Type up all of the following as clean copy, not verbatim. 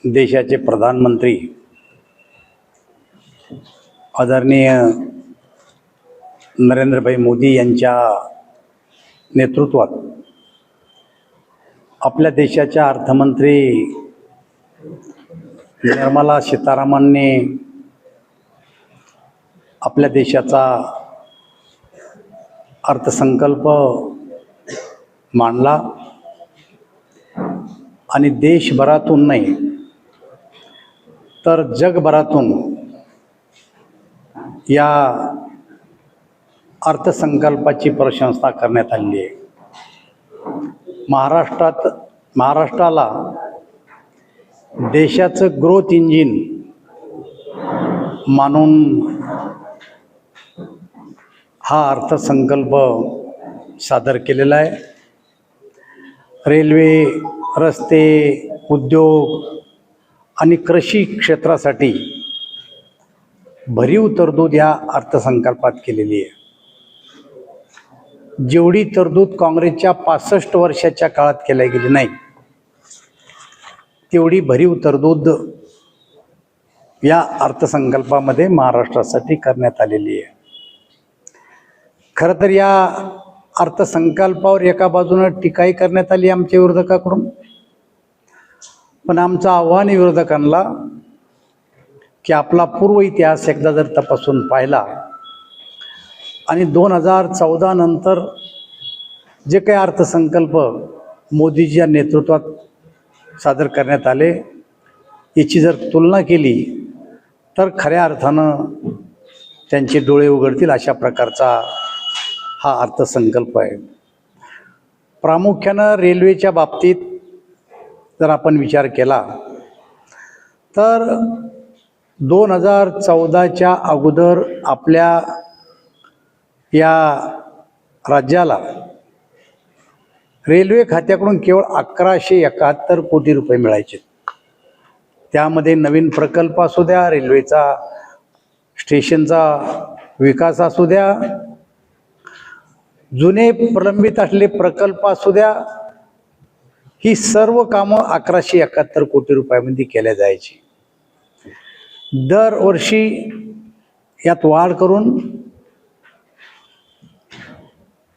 देशाचे प्रधानमंत्री आदरणीय नरेंद्रभाई मोदी यांच्या नेतृत्वात आपल्या देशाच्या अर्थमंत्री निर्मला सीतारामनने आपल्या देशाचा अर्थसंकल्प मांडला आणि देशभरातून नाही तर जगभरातून या अर्थसंकल्पाची प्रशंसा करण्यात आली आहे. महाराष्ट्राला देशाचं ग्रोथ इंजिन मानून हा अर्थसंकल्प सादर केलेला आहे. रेल्वे, रस्ते, उद्योग आणि कृषी क्षेत्रासाठी भरीव तरतूद या अर्थसंकल्पात केलेली आहे. जेवढी तरतूद काँग्रेसच्या 65 वर्षाच्या काळात केली गेली नाही तेवढी भरीव तरतूद या अर्थसंकल्पामध्ये महाराष्ट्रासाठी करण्यात आलेली आहे. खरं तर या अर्थसंकल्पावर एका बाजूनं टीकाही करण्यात आली आमच्या विरोधकाकडून, पण आमचं आव्हान विरोधकांना की आपला पूर्व इतिहास एकदा जर तपासून पाहिला आणि 2014 नंतर जे काही अर्थसंकल्प मोदीजीच्या नेतृत्वात सादर करण्यात आले याची जर तुलना केली तर खऱ्या अर्थानं त्यांचे डोळे उघडतील अशा प्रकारचा हा अर्थसंकल्प आहे. प्रामुख्यानं रेल्वेच्या बाबतीत जर आपण विचार केला तर 2014च्या अगोदर आपल्या या राज्याला रेल्वे खात्याकडून केवळ 1171 कोटी रुपये मिळायचे. त्यामध्ये नवीन प्रकल्प असू द्या, रेल्वेचा स्टेशनचा विकास असू द्या, जुने प्रलंबित असलेले प्रकल्प असू द्या, ही सर्व कामं 1171 कोटी रुपयामध्ये केल्या जायची. दरवर्षी यात वाढ करून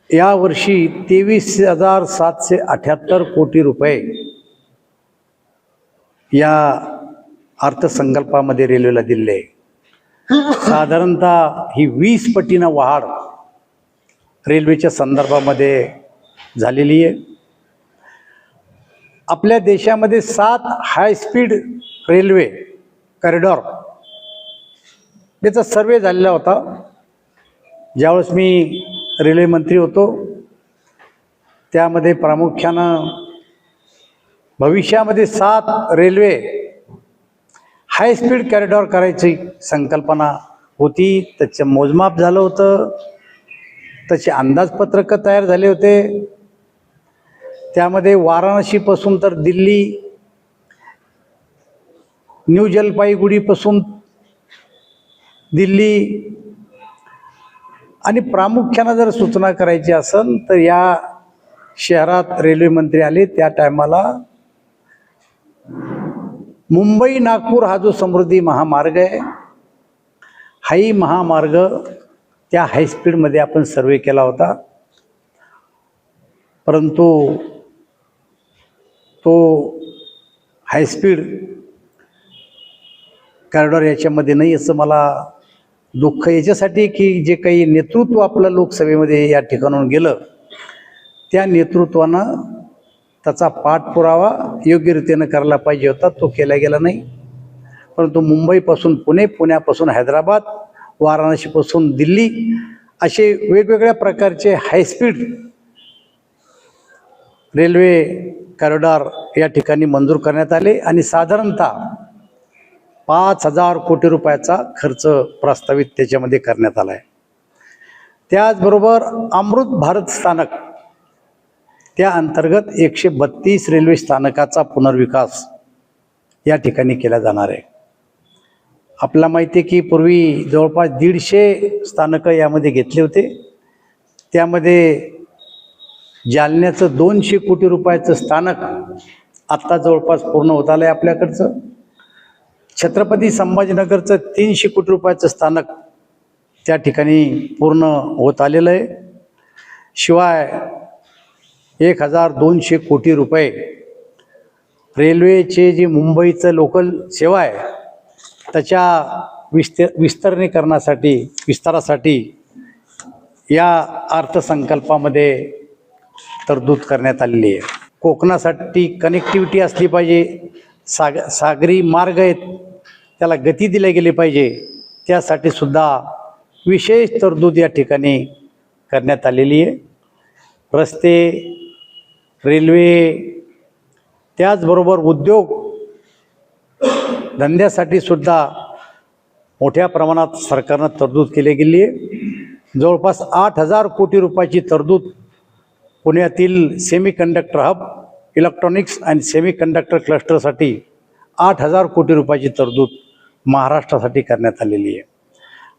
यावर्षी 23,778 कोटी रुपये या अर्थसंकल्पामध्ये रेल्वेला दिले. साधारणतः ही 20 पटीनं वाढ रेल्वेच्या संदर्भामध्ये झालेली आहे. आपल्या देशामध्ये 7 हायस्पीड रेल्वे कॉरिडॉर याचा सर्वे झालेला होता ज्यावेळेस मी रेल्वे मंत्री होतो. त्यामध्ये प्रामुख्यानं भविष्यामध्ये 7 रेल्वे हायस्पीड कॉरिडॉर करायची संकल्पना होती. त्याचं मोजमाप झालं होतं, त्याचे अंदाजपत्रकं तयार झाले होते. त्यामध्ये वाराणसीपासून तर दिल्ली, न्यू जलपाईगुडीपासून दिल्ली आणि प्रामुख्यानं जर सूचना करायची असेल तर या शहरात रेल्वे मंत्री आले त्या टायमाला मुंबई नागपूर हा जो समृद्धी महामार्ग आहे हाही महामार्ग त्या हायस्पीडमध्ये आपण सर्वे केला होता. परंतु तो हायस्पीड कॉरिडॉर याच्यामध्ये नाही असं मला दुःख याच्यासाठी की जे काही नेतृत्व आपलं लोकसभेमध्ये या ठिकाणाहून गेलं त्या नेतृत्वानं त्याचा पाठपुरावा योग्य रीतीनं करायला पाहिजे होता, तो केला गेला नाही. परंतु मुंबईपासून पुणे, पुण्यापासून हैदराबाद, वाराणसीपासून दिल्ली असे वेगवेगळ्या प्रकारचे हायस्पीड रेल्वे कॉरिडॉर या ठिकाणी मंजूर करण्यात आले आणि साधारणतः 5,000 कोटी रुपयाचा खर्च प्रस्तावित त्याच्यामध्ये करण्यात आला आहे. त्याचबरोबर अमृत भारत स्थानक त्या अंतर्गत 132 रेल्वे स्थानकाचा पुनर्विकास या ठिकाणी केला जाणार आहे. आपल्याला माहिती आहे की पूर्वी जवळपास 150 स्थानकं यामध्ये घेतले होते. त्यामध्ये जालन्याचं 200 कोटी रुपयाचं स्थानक आत्ता जवळपास पूर्ण होत आलं आहे आपल्याकडचं. छत्रपती संभाजीनगरचं 300 कोटी रुपयाचं स्थानक त्या ठिकाणी पूर्ण होत आलेलं आहे. शिवाय 1200 कोटी रुपये रेल्वेचे जे मुंबईचं लोकल सेवा आहे त्याच्या विस्तारासाठी या अर्थसंकल्पामध्ये तरतूद करण्यात आलेली आहे. कोकणासाठी कनेक्टिव्हिटी असली पाहिजे, सागरी मार्ग आहेत त्याला गती दिली गेली पाहिजे, त्यासाठी सुद्धा विशेष तरतूद या ठिकाणी करण्यात आलेली आहे. रस्ते, रेल्वे, त्याचबरोबर उद्योग धंद्यासाठी सुद्धा मोठ्या प्रमाणात सरकारनं तरतूद केली गेली आहे. जवळपास 8,000 कोटी रुपयाची तरतूद पुण्यातील semiconductor hub, electronics and semiconductor क्लस्टरसाठी 8,000 कोटी रुपयाची तरतूद महाराष्ट्रासाठी करण्यात आलेली आहे.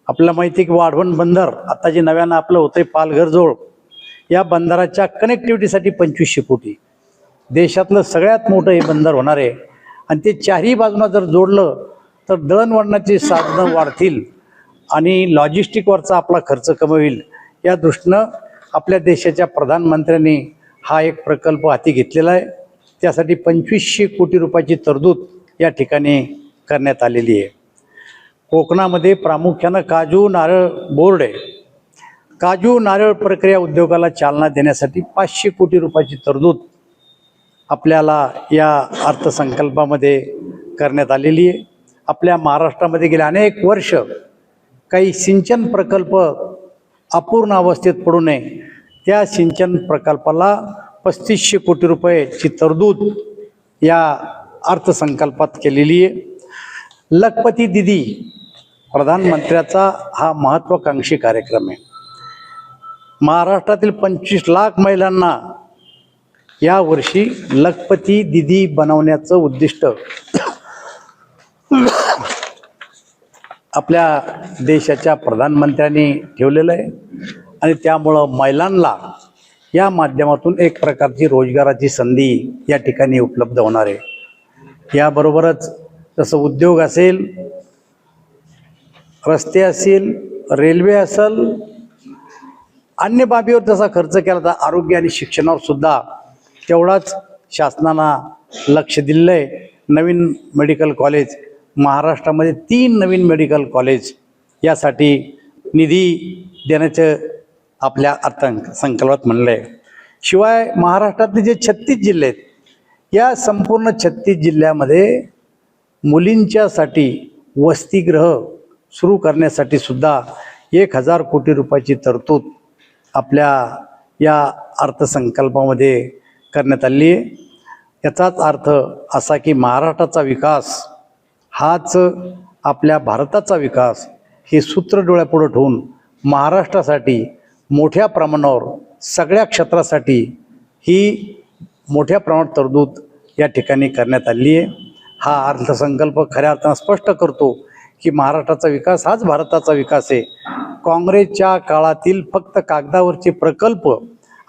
आपल्याला माहिती आहे की वाढवण बंदर आता जे नव्यानं आपलं होतं आहे पालघरजवळ, या बंदराच्या कनेक्टिव्हिटीसाठी 2500 कोटी. देशातलं सगळ्यात मोठं हे बंदर होणार आहे आणि ते चारही बाजूंना जर जोडलं तर दळणवळणाची साधनं वाढतील आणि लॉजिस्टिकवरचा आपला खर्च कमी होईल. या दृष्टीनं आपल्या देशाच्या प्रधानमंत्र्यांनी हा एक प्रकल्प हाती घेतलेला आहे. त्यासाठी 2500 कोटी रुपयाची तरतूद या ठिकाणी करण्यात आलेली आहे. कोकणामध्ये प्रामुख्यानं काजू नारळ बोर्ड आहे. काजू नारळ प्रक्रिया उद्योगाला चालना देण्यासाठी 500 कोटी रुपयाची तरतूद आपल्याला या अर्थसंकल्पामध्ये करण्यात आलेली आहे. आपल्या महाराष्ट्रामध्ये गेले अनेक वर्ष काही सिंचन प्रकल्प अपूर्ण अवस्थेत पडू नये, त्या सिंचन प्रकल्पाला 3500 कोटी रुपयाची तरतूद या अर्थसंकल्पात केलेली आहे. लखपती दीदी प्रधानमंत्र्याचा हा महत्त्वाकांक्षी कार्यक्रम आहे. महाराष्ट्रातील 25 लाख महिलांना यावर्षी लखपती दीदी बनवण्याचं उद्दिष्ट आपल्या देशाच्या प्रधानमंत्र्यांनी ठेवलेलं आहे आणि त्यामुळं महिलांना या माध्यमातून एक प्रकारची रोजगाराची संधी या ठिकाणी उपलब्ध होणार आहे. याबरोबरच जसं उद्योग असेल, रस्ते असेल, रेल्वे असेल, अन्य बाबीवर जसा खर्च केला तर आरोग्य आणि शिक्षणावर सुद्धा तेवढाच शासनानं लक्ष दिलेलं आहे. नवीन मेडिकल कॉलेज महाराष्ट्रामध्ये 3 नवीन मेडिकल कॉलेज यासाठी निधी देण्याचं आपल्या अर्थसंकल्पात म्हणलं आहे. शिवाय महाराष्ट्रातले जे 36 जिल्हे आहेत, या संपूर्ण 36 जिल्ह्यामध्ये मुलींच्यासाठी वसतिगृह सुरू करण्यासाठी सुद्धा 1000 कोटी रुपयाची तरतूद आपल्या या अर्थसंकल्पामध्ये करण्यात आली आहे. याचाच अर्थ असा की महाराष्ट्राचा विकास हाच आपल्या भारताचा विकास हे सूत्र डोळ्यापुढं ठेवून महाराष्ट्रासाठी मोठ्या प्रमाणावर सगळ्या क्षेत्रासाठी ही मोठ्या प्रमाणात तरतूद या ठिकाणी करण्यात आली आहे. हा अर्थसंकल्प खऱ्या अर्थानं स्पष्ट करतो की महाराष्ट्राचा विकास हाच भारताचा विकास आहे. काँग्रेसच्या काळातील फक्त कागदावरचे प्रकल्प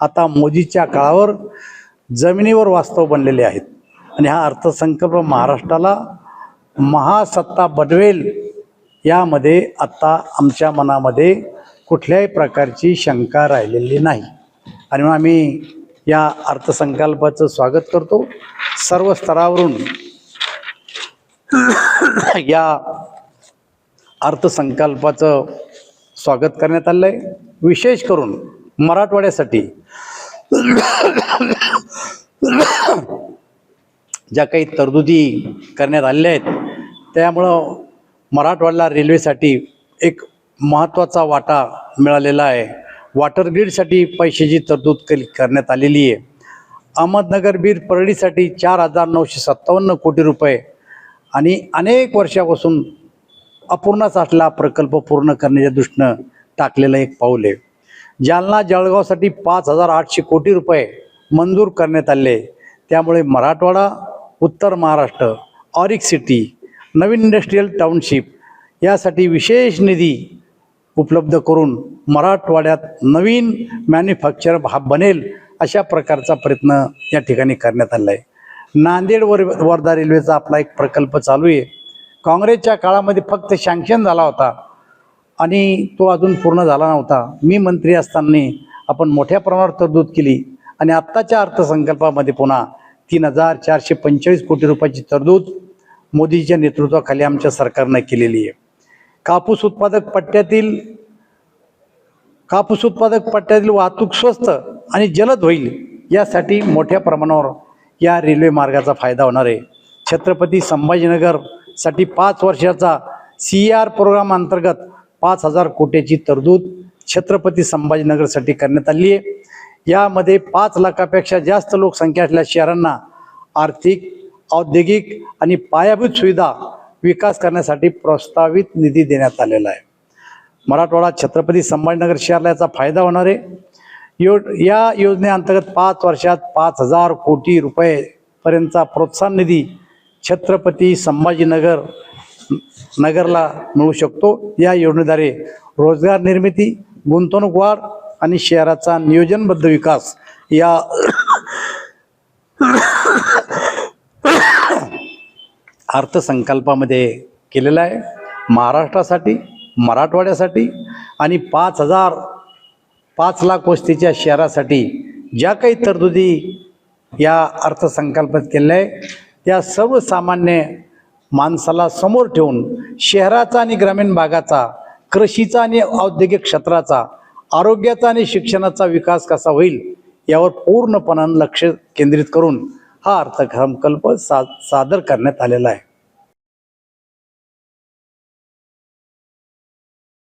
आता मोदीच्या काळावर जमिनीवर वास्तव बनलेले आहेत आणि हा अर्थसंकल्प महाराष्ट्राला महासत्ता बनवेल यामध्ये आता आमच्या मनामध्ये कुठल्याही प्रकारची शंका राहिलेली नाही आणि मग आम्ही या अर्थसंकल्पाचं स्वागत करतो. सर्व स्तरावरून या अर्थसंकल्पाचं स्वागत करण्यात आलं आहे. विशेष करून मराठवाड्यासाठी ज्या काही तरतुदी करण्यात आलेल्या आहेत त्यामुळं मराठवाड्याला रेल्वेसाठी एक महत्त्वाचा वाटा मिळालेला आहे. वॉटर ग्रीडसाठी पैशाची तरतूद करण्यात आलेली आहे. अहमदनगर बीड परळीसाठी 4,957 कोटी रुपये आणि अनेक वर्षापासून अपूर्णच असलेला प्रकल्प पूर्ण करण्याच्या दृष्टीनं टाकलेलं एक पाऊल आहे. जालना जळगावसाठी 5,800 कोटी रुपये मंजूर करण्यात आले. त्यामुळे मराठवाडा, उत्तर महाराष्ट्र, ऑरिक सिटी, नवीन इंडस्ट्रीयल टाउनशिप यासाठी विशेष निधी उपलब्ध करून मराठवाड्यात नवीन मॅन्युफॅक्चर हब बनेल अशा प्रकारचा प्रयत्न या ठिकाणी करण्यात आला आहे. नांदेड वर्धा रेल्वेचा आपला एक प्रकल्प चालू आहे. काँग्रेसच्या काळामध्ये फक्त सँक्शन झाला होता आणि तो अजून पूर्ण झाला नव्हता. मी मंत्री असताना आपण मोठ्या प्रमाणावर तरतूद केली आणि आत्ताच्या अर्थसंकल्पामध्ये पुन्हा 3,445 कोटी रुपयाची तरतूद मोदीच्या नेतृत्वाखाली आमच्या सरकारनं केलेली आहे. कापूस उत्पादक पट्ट्यातील वाहतूक स्वस्त आणि जलद होईल यासाठी मोठ्या प्रमाणावर या रेल्वे मार्गाचा फायदा होणार आहे. छत्रपती संभाजीनगरसाठी 5 वर्षाचा CR प्रोग्राम अंतर्गत 5,000 कोटीची तरतूद छत्रपती संभाजीनगरसाठी करण्यात आली आहे. यामध्ये 5 लाखापेक्षा जास्त लोकसंख्या असलेल्या शहरांना आर्थिक, औद्योगिक आणि पायाभूत सुविधा विकास करण्यासाठी प्रस्तावित निधी देण्यात आलेला आहे. मराठवाडा छत्रपती संभाजीनगर शहराला याचा फायदा होणार आहे. या योजनेअंतर्गत 5 वर्षात 5,000 कोटी रुपयेपर्यंतचा प्रोत्साहन निधी छत्रपती संभाजीनगरला मिळू शकतो. या योजनेद्वारे रोजगार निर्मिती, गुंतवणूक वाढ आणि शहराचा नियोजनबद्ध विकास या अर्थसंकल्पामध्ये केलेला आहे. महाराष्ट्रासाठी, मराठवाड्यासाठी आणि 5 लाख वस्तीच्या शहरासाठी ज्या काही तरतुदी या अर्थसंकल्पात केलेल्या आहे त्या सर्वसामान्य माणसाला समोर ठेवून शहराचा आणि ग्रामीण भागाचा, कृषीचा आणि औद्योगिक क्षेत्राचा, आरोग्याचा आणि शिक्षणाचा विकास कसा होईल यावर पूर्णपणे लक्ष केंद्रित करून हा अर्थसंकल्प सादर करण्यात आलेला आहे.